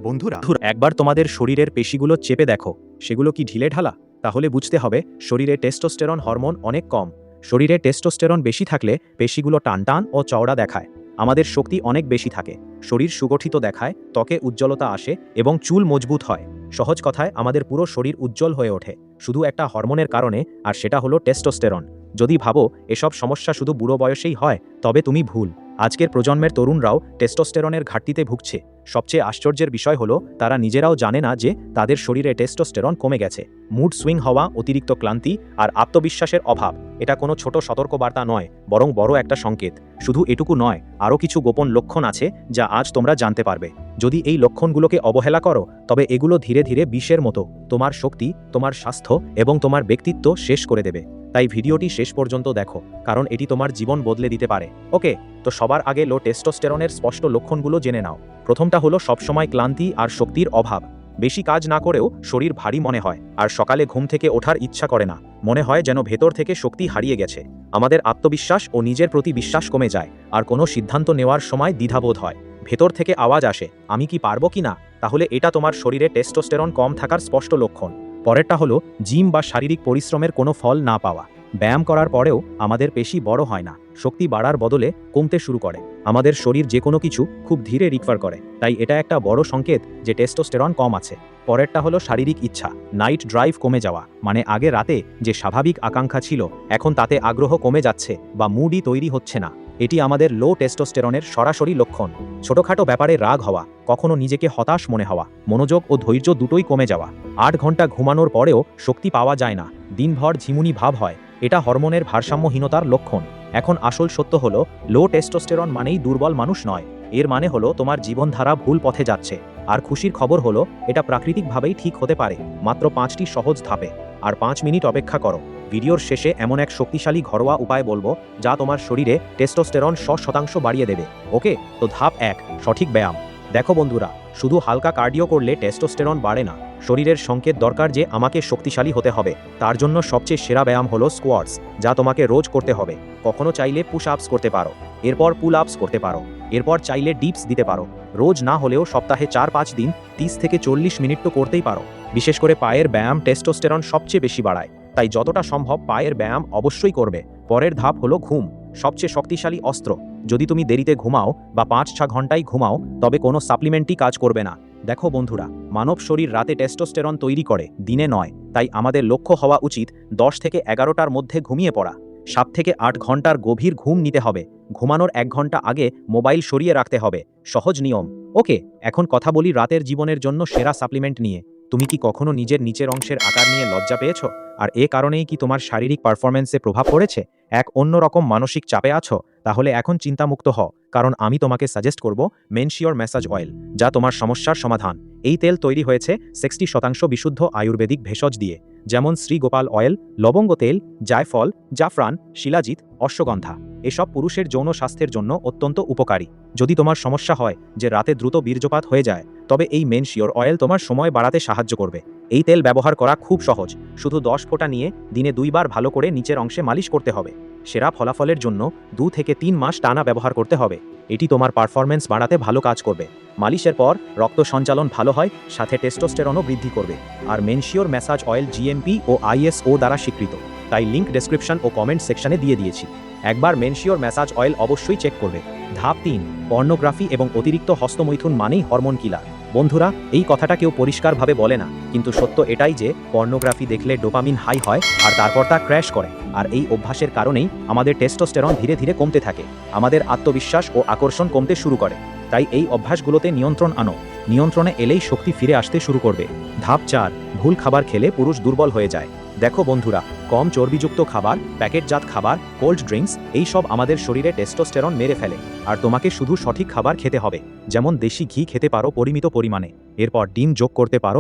বন্ধুরা, একবার তোমাদের শরীরের পেশিগুলো চেপে দেখো, সেগুলো কি ঢিলে ঢালা? তাহলে বুঝতে হবে শরীরে টেস্টোস্টেরন হরমোন অনেক কম। শরীরে টেস্টোস্টেরন বেশি থাকলে পেশিগুলো টানটান ও চওড়া দেখায়, আমাদের শক্তি অনেক বেশি থাকে, শরীর সুগঠিত দেখায়, ত্বকে উজ্জ্বলতা আসে এবং চুল মজবুত হয়। সহজ কথায় আমাদের পুরো শরীর উজ্জ্বল হয়ে ওঠে শুধু একটা হরমোনের কারণে, আর সেটা হলো টেস্টোস্টেরন। যদি ভাবো এসব সমস্যা শুধু বুড়ো বয়সেই হয়, তবে তুমি ভুল। আজকের প্রজন্মের তরুণরাও টেস্টোস্টেরনের ঘাটতিতে ভুগছে। সবচেয়ে আশ্চর্যের বিষয় হলো তারা নিজেরাও জানে না যে তাদের শরীরে টেস্টোস্টেরন কমে গেছে। মুড সুইং হওয়া, অতিরিক্ত ক্লান্তি আর আত্মবিশ্বাসের অভাব, এটা কোনো ছোট সতর্কবার্তা নয়, বরং বড় একটা সংকেত। শুধু এটুকু নয়, আরও কিছু গোপন লক্ষণ আছে যা আজ তোমরা জানতে পারবে। যদি এই লক্ষণগুলোকে অবহেলা করো, তবে এগুলো ধীরে ধীরে বিষের মতো তোমার শক্তি, তোমার স্বাস্থ্য এবং তোমার ব্যক্তিত্ব শেষ করে দেবে। তাই ভিডিওটি শেষ পর্যন্ত দেখো, কারণ এটি তোমার জীবন বদলে দিতে পারে। ওকে, তো সবার আগে লো টেস্টোস্টেরনের স্পষ্ট লক্ষণগুলো জেনে নাও। প্রথমটা হলো সবসময় ক্লান্তি আর শক্তির অভাব। বেশি কাজ না করেও শরীর ভারী মনে হয়, আর সকালে ঘুম থেকে ওঠার ইচ্ছা করে না। মনে হয় যেন ভেতর থেকে শক্তি হারিয়ে গেছে। আমাদের আত্মবিশ্বাস ও নিজের প্রতি বিশ্বাস কমে যায়, আর কোনো সিদ্ধান্ত নেওয়ার সময় দ্বিধাবোধ হয়। ভেতর থেকে আওয়াজ আসে, আমি কি পারবো কি না? তাহলে এটা তোমার শরীরে টেস্টোস্টেরন কম থাকার স্পষ্ট লক্ষণ। পরেরটা হলো জিম বা শারীরিক পরিশ্রমের কোনো ফল না পাওয়া। ব্যায়াম করার পরেও আমাদের পেশি বড় হয় না, শক্তি বাড়ার বদলে কমতে শুরু করে। আমাদের শরীর যে কোনো কিছু খুব ধীরে রিকভার করে, তাই এটা একটা বড় সংকেত যে টেস্টোস্টেরন কম আছে। পরেরটা হলো শারীরিক ইচ্ছা, নাইট ড্রাইভ কমে যাওয়া, মানে আগে রাতে যে স্বাভাবিক আকাঙ্ক্ষা ছিল এখন তাতে আগ্রহ কমে যাচ্ছে বা মুডই তৈরি হচ্ছে না। এটি আমাদের লো টেস্টোস্টেরনের সরাসরি লক্ষণ। ছোটখাটো ব্যাপারে রাগ হওয়া, কখনো নিজেকে হতাশ মনে হওয়া, মনোযোগ ও ধৈর্য দুটোই কমে যাওয়া। 8 ঘন্টা ঘুমানোর পরেও শক্তি পাওয়া যায় না, দিনভর ঝিমুনি ভাব হয়, এটা হরমোনের ভারসাম্যহীনতার লক্ষণ। এখন আসল সত্য হলো লো টেস্টোস্টেরন মানেই দুর্বল মানুষ নয়, এর মানে হলো তোমার জীবনধারা ভুল পথে যাচ্ছে। আর খুশির খবর হলো এটা প্রাকৃতিকভাবেই ঠিক হতে পারে, মাত্র 5টি সহজ ধাপে। আর 5 মিনিট অপেক্ষা করো, ভিডিওর শেষে এমন এক শক্তিশালী ঘরোয়া উপায় বলবো যা তোমার শরীরে টেস্টোস্টেরন 100% বাড়িয়ে দেবে। ওকে, তো ধাপ 1, সঠিক ব্যায়াম। দেখো বন্ধুরা, শুধু হালকা কার্ডিও করলে টেস্টোস্টেরন বাড়ে না। শরীরের সংকেত দরকার যে আমাকে শক্তিশালী হতে হবে। তার জন্য সবচেয়ে সেরা ব্যায়াম হলো স্কোয়াটস, যা তোমাকে রোজ করতে হবে। কখনো চাইলে পুশ আপস করতে পারো, এরপর পুল আপস করতে পারো, এরপর চাইলে ডিপস দিতে পারো। রোজ না হলেও সপ্তাহে 4-5 দিন 30 থেকে 40 মিনিট তো করতেই পারো। বিশেষ করে পায়ের ব্যায়াম টেস্টোস্টেরন সবচেয়ে বেশি বাড়ায়, তাই যতটা সম্ভব পায়ের ব্যায়াম অবশ্যই করবে। পরের ধাপ হলো ঘুম, সবচেয়ে শক্তিশালী অস্ত্র। যদি তুমি দেরিতে ঘুমাও বা 5-6 ঘন্টায় ঘুমাও, তবে কোনো সাপ্লিমেন্টই কাজ করবে না। দেখো বন্ধুরা, মানব শরীর রাতে টেস্টোস্টেরন তৈরি করে, দিনে নয়। তাই আমাদের লক্ষ্য হওয়া উচিত 10 থেকে 11টার মধ্যে ঘুমিয়ে পড়া। 7 থেকে 8 ঘন্টার গভীর ঘুম নিতে হবে। ঘুমানোর 1 ঘন্টা আগে মোবাইল সরিয়ে রাখতে হবে। সহজ নিয়ম। ওকে, এখন কথা বলি রাতের জীবনের জন্য সেরা সাপ্লিমেন্ট নিয়ে। তুমি কি কখনো নিজের নিচের অংশের আকার নিয়ে লজ্জা পেয়েছো? আর এ কারণেই কি তোমার শারীরিক পারফরম্যান্সে প্রভাব পড়েছে? এক অন্যরকম মানসিক চাপে আছো? তাহলে এখন চিন্তামুক্ত হও, কারণ আমি তোমাকে সাজেস্ট করব মেনশিওর ম্যাসাজ অয়েল, যা তোমার সমস্যার সমাধান। এই তেল তৈরি হয়েছে 60% বিশুদ্ধ আয়ুর্বেদিক ভেষজ দিয়ে, যেমন শ্রীগোপাল অয়েল, লবঙ্গ তেল, জায়ফল, জাফরান, শিলাজিৎ, অশ্বগন্ধা। এসব পুরুষের যৌন স্বাস্থ্যের জন্য অত্যন্ত উপকারী। যদি তোমার সমস্যা হয় যে রাতে দ্রুত বীর্যপাত হয়ে যায়, তবে এই মেনশিওর অয়েল তোমার সময় বাড়াতে সাহায্য করবে। এই তেল ব্যবহার করা খুব সহজ, শুধু 10 ফোঁটা নিয়ে দিনে 2 বার ভালো করে নিচের অংশে মালিশ করতে হবে। সেরা ফলাফলের জন্য 2 থেকে 3 মাস টানা ব্যবহার করতে হবে। এটি তোমার পারফরম্যান্স বাড়াতে ভালো কাজ করবে। মালিশের পর রক্ত সঞ্চালন ভালো হয়, সাথে টেস্টোস্টেরনও বৃদ্ধি করবে। আর মেনশিওর ম্যাসাজ অয়েল জিএমপি ও আইএসও দ্বারা স্বীকৃত, তাই লিঙ্ক ডেসক্রিপশন ও কমেন্ট সেকশনে দিয়ে দিয়েছি। একবার মেনশিওর ম্যাসাজ অয়েল অবশ্যই চেক করবে। ধাপ 3, পর্নোগ্রাফি এবং অতিরিক্ত হস্তমৈথুন মানেই হরমোন কিলার। বন্ধুরা, এই কথাটা কেউ পরিষ্কারভাবে বলে না, কিন্তু সত্য এটাই যে পর্নোগ্রাফি দেখলে ডোপামিন হাই হয় আর তারপর তা ক্র্যাশ করে। আর এই অভ্যাসের কারণেই আমাদের টেস্টোস্টেরন ধীরে ধীরে কমতে থাকে, আমাদের আত্মবিশ্বাস ও আকর্ষণ কমতে শুরু করে। তাই এই অভ্যাসগুলোতে নিয়ন্ত্রণ আনো। নিয়ন্ত্রণে এলেই শক্তি ফিরে আসতে শুরু করবে। ধাপ 4, ভুল খাবার খেলে পুরুষ দুর্বল হয়ে যায়। দেখো বন্ধুরা, কম চর্বিযুক্ত খাবার, প্যাকেটজাত খাবার, কোল্ড ড্রিঙ্কস, এই সব আমাদের শরীরে টেস্টোস্টেরন মেরে ফেলে। আর তোমাকে শুধু সঠিক খাবার খেতে হবে, যেমন দেশি ঘি খেতে পারো পরিমিত পরিমাণে, এরপর ডিম যোগ করতে পারো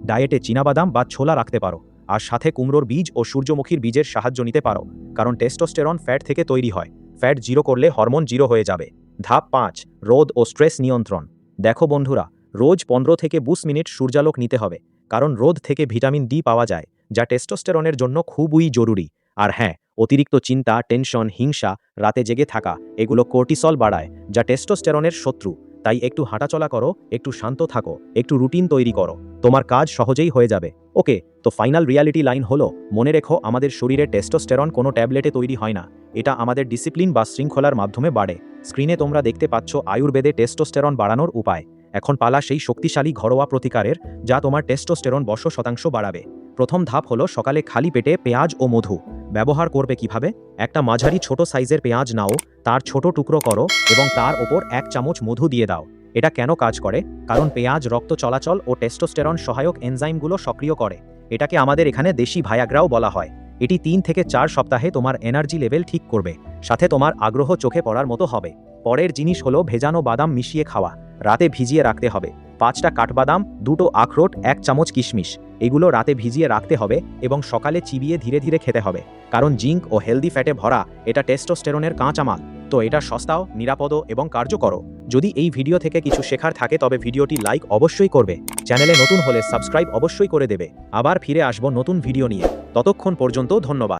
ডায়েটে চীনাবাদাম বা ছোলা রাখতে পারো, আর সাথে কুমড়োর বীজ ও সূর্যমুখীর বীজের সাহায্য নিতে পারো, কারণ টেস্টোস্টেরন ফ্যাট থেকে তৈরি হয়। ফ্যাট জিরো করলে হরমোন জিরো হয়ে যাবে। ধাপ 5, রোদ ও স্ট্রেস নিয়ন্ত্রণ। দেখো বন্ধুরা, রোজ 15 থেকে 20 মিনিট সূর্যালোক নিতে হবে, কারণ রোদ থেকে ভিটামিন ডি পাওয়া যায়, যা টেস্টোস্টেরনের জন্য খুবই জরুরি। আর হ্যাঁ, অতিরিক্ত চিন্তা, টেনশন, হিংসা, রাতে জেগে থাকা, এগুলো কর্টিসল বাড়ায়, যা টেস্টোস্টেরনের শত্রু। তাই একটু হাঁটাচলা করো, একটু শান্ত থাকো, একটু রুটিন তৈরি করো, তোমার কাজ সহজেই হয়ে যাবে। ওকে, তো ফাইনাল রিয়ালিটি লাইন হলো, মনে রেখো আমাদের শরীরে টেস্টোস্টেরন কোনো ট্যাবলেটে তৈরি হয় না, এটা আমাদের ডিসিপ্লিন বা শৃঙ্খলার মাধ্যমে বাড়ে। স্ক্রিনে তোমরা দেখতে পাচ্ছ আয়ুর্বেদে টেস্টোস্টেরন বাড়ানোর উপায়। এখন পালা সেই শক্তিশালী ঘরোয়া প্রতিকারের, যা তোমার টেস্টোস্টেরন 100% বাড়াবে। প্রথম ধাপ হলো সকালে খালি পেটে পেঁয়াজ ও মধু। ব্যবহার করবে কিভাবে? একটা মাঝারি ছোট সাইজের পেঁয়াজ নাও, তার ছোট টুকরো করো এবং তার ওপর 1 চামচ মধু দিয়ে দাও। এটা কেন কাজ করে? কারণ পেঁয়াজ রক্ত চলাচল ও টেস্টোস্টেরন সহায়ক এনজাইমগুলো সক্রিয় করে। এটাকে আমাদের এখানে দেশি ভায়াগ্রাও বলা হয়। এটি 3 থেকে 4 সপ্তাহে তোমার এনার্জি লেভেল ঠিক করবে, সাথে তোমার আগ্রহ চোখে পড়ার মতো হবে। পরের জিনিস হলো ভেজানো বাদাম মিশিয়ে খাওয়া। রাতে ভিজিয়ে রাখতে হবে। 5টা কাঠবাদাম, 2টো আখরোট, 1 চামচ কিশমিশ, এগুলো রাতে ভিজিয়ে রাখতে হবে এবং সকালে চিবিয়ে ধীরে ধীরে খেতে হবে। কারণ জিঙ্ক ও হেলদি ফ্যাটে ভরা, এটা টেস্টোস্টেরনের কাঁচামাল। তো এটা সস্তাও, নিরাপদও এবং কার্যকরও। যদি এই ভিডিও থেকে কিছু শেখার থাকে তবে ভিডিওটি লাইক অবশ্যই করবে। চ্যানেলে নতুন হলে সাবস্ক্রাইব অবশ্যই করে দেবে। আবার ফিরে আসবো নতুন ভিডিও নিয়ে। ততক্ষণ পর্যন্ত ধন্যবাদ।